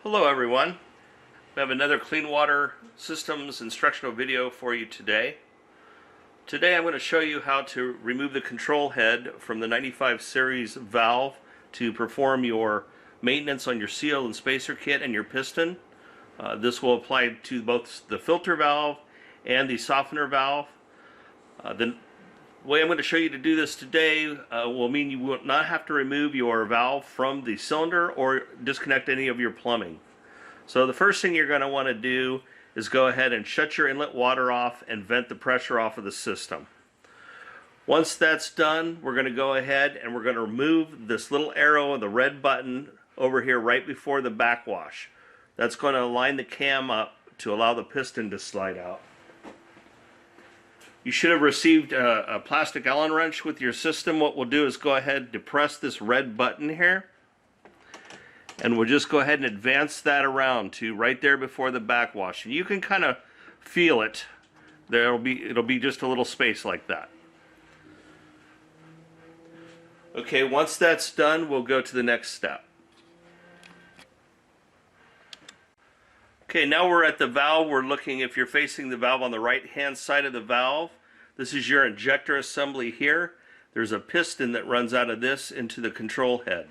Hello everyone. I have another clean water systems instructional video for you today. Today I'm going to show you how to remove the control head from the 95 series valve to perform your maintenance on your seal and spacer kit and your piston. This will apply to both the filter valve and the softener valve. The way I'm going to show you to do this today will mean you will not have to remove your valve from the cylinder or disconnect any of your plumbing. So the first thing you're going to want to do is go ahead and shut your inlet water off and vent the pressure off of the system. Once that's done, we're going to go ahead and we're going to remove this little arrow and the red button over here right before the backwash. That's going to line the cam up to allow the piston to slide out. You should have received a plastic Allen wrench with your system. What we'll do is go ahead and depress this red button here, and we'll just go ahead and advance that around to right there before the backwash. And you can kind of feel it. It'll be just a little space like that. Okay, once that's done, we'll go to the next step. Okay, now we're at the valve. We're looking, if you're facing the valve on the right hand side of the valve, this is your injector assembly here. There's a piston that runs out of this into the control head.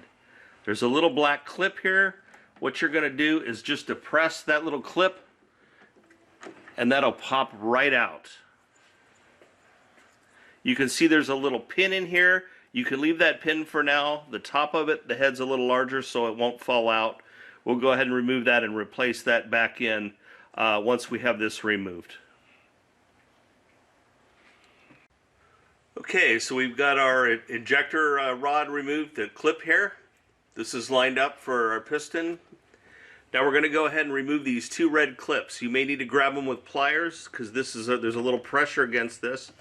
There's a little black clip here. What you're going to do is just depress that little clip and that'll pop right out. You can see there's a little pin in here. You can leave that pin for now. The top of it, the head's a little larger so it won't fall out. We'll go ahead and remove that and replace that back in once we have this removed. Okay, so we've got our injector rod removed, the clip here. This is lined up for our piston. Now we're going to go ahead and remove these two red clips. You may need to grab them with pliers because there's a little pressure against this.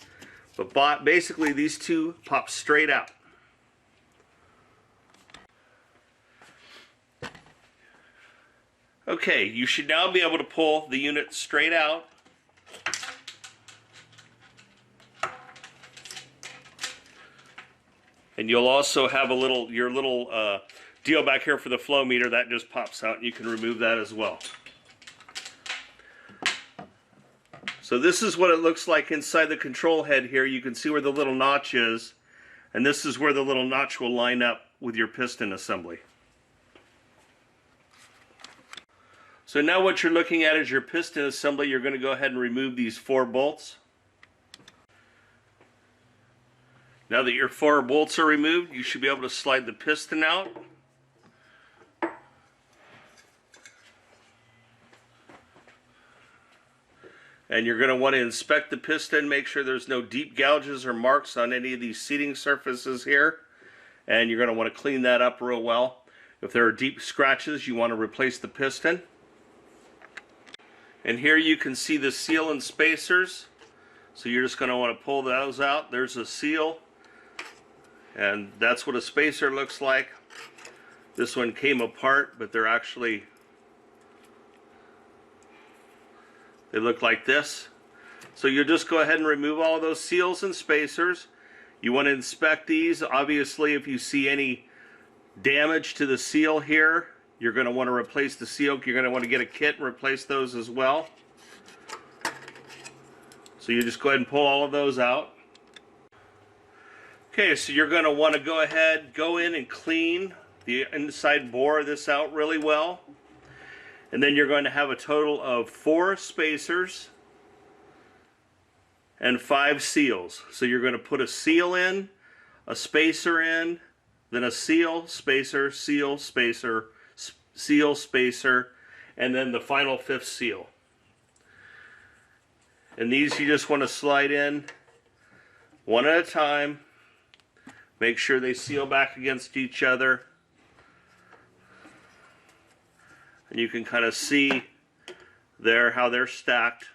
But basically these two pop straight out. Okay, you should now be able to pull the unit straight out. And you'll also have your little deal back here for the flow meter that just pops out, and you can remove that as well. So this is what it looks like inside the control head here. You can see where the little notch is, and this is where the little notch will line up with your piston assembly. So now what you're looking at is your piston assembly. You're going to go ahead and remove these 4 bolts. Now that your 4 bolts are removed, you should be able to slide the piston out. And you're going to want to inspect the piston, make sure there's no deep gouges or marks on any of these seating surfaces here. And you're going to want to clean that up real well. If there are deep scratches, you want to replace the piston. And here you can see the seal and spacers. So you're just going to want to pull those out. There's a seal. And that's what a spacer looks like. This one came apart, but they look like this. So you'll just go ahead and remove all of those seals and spacers. You want to inspect these. Obviously, if you see any damage to the seal here, you're going to want to replace the seal. You're going to want to get a kit and replace those as well. So you just go ahead and pull all of those out. Okay, so you're going to want to go in and clean the inside bore of this out really well. And then you're going to have a total of 4 spacers and 5 seals. So you're going to put a seal in, a spacer in, then a seal, spacer, seal, spacer, seal, spacer, and then the final 5th seal. And these you just want to slide in one at a time. Make sure they seal back against each other. And you can kind of see there how they're stacked.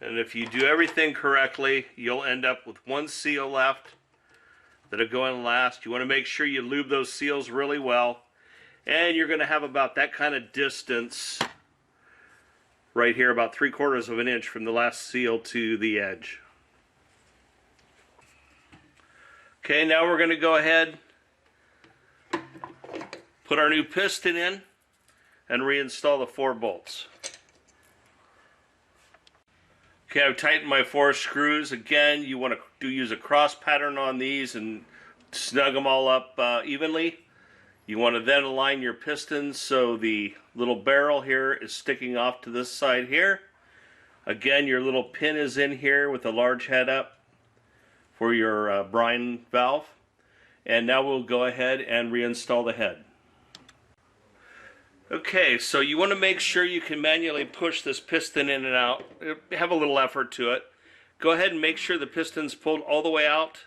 And if you do everything correctly, you'll end up with 1 seal left that'll go in last. You want to make sure you lube those seals really well. And you're going to have about that kind of distance right here, about 3/4 of an inch from the last seal to the edge. Okay, now we're going to go ahead, put our new piston in, and reinstall the 4 bolts. Okay, I've tightened my 4 screws. Again, you want to use a cross pattern on these and snug them all up evenly. You want to then align your pistons so the little barrel here is sticking off to this side here. Again, your little pin is in here with a large head up for your brine valve. And now we'll go ahead and reinstall the head. Okay, so you want to make sure you can manually push this piston in and out. Have a little effort to it. Go ahead and make sure the piston's pulled all the way out,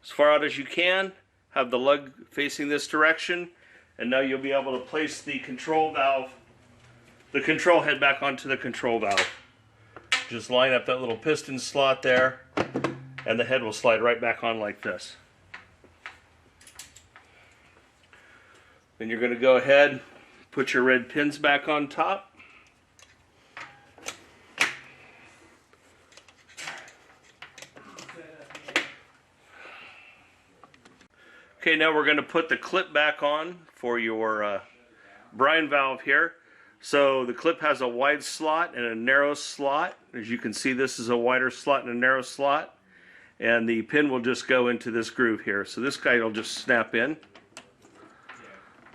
as far out as you can. Have the lug facing this direction, and now you'll be able to place the control valve, the control head back onto the control valve. Just line up that little piston slot there, and the head will slide right back on like this. Then you're going to go ahead, put your red pins back on top. Okay, now we're going to put the clip back on for your brine valve here. So the clip has a wide slot and a narrow slot. As you can see, this is a wider slot and a narrow slot. And the pin will just go into this groove here. So this guy will just snap in.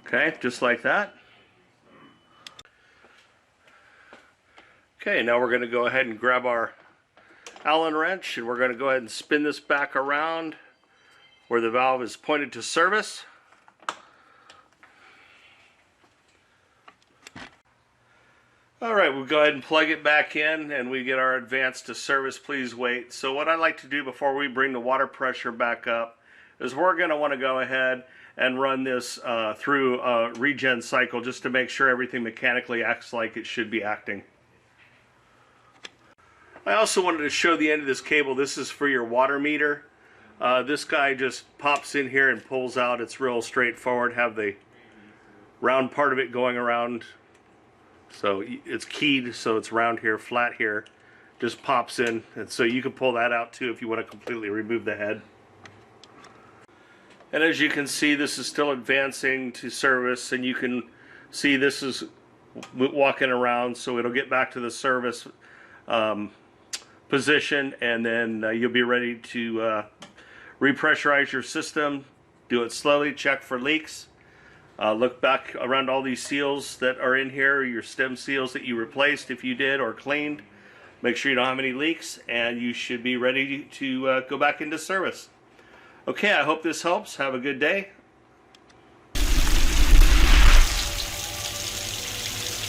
Okay, just like that. Okay, now we're going to go ahead and grab our Allen wrench, and we're going to go ahead and spin this back around where the valve is pointed to service. Alright, we'll go ahead and plug it back in, and we get our advance to service, please wait. So what I like to do before we bring the water pressure back up is we're going to want to go ahead and run this through a regen cycle just to make sure everything mechanically acts like it should be acting. I also wanted to show the end of this cable. This is for your water meter. This guy just pops in here and pulls out. It's real straightforward. Have the round part of it going around. So it's keyed, so it's round here, flat here. Just pops in. And so you can pull that out too if you want to completely remove the head. And as you can see, this is still advancing to service, and you can see this is walking around, so it'll get back to the service position, and then you'll be ready to repressurize your system. Do it slowly, check for leaks. Look back around all these seals that are in here, your stem seals that you replaced if you did or cleaned. Make sure you don't have any leaks, and you should be ready to go back into service. Okay, I hope this helps. Have a good day.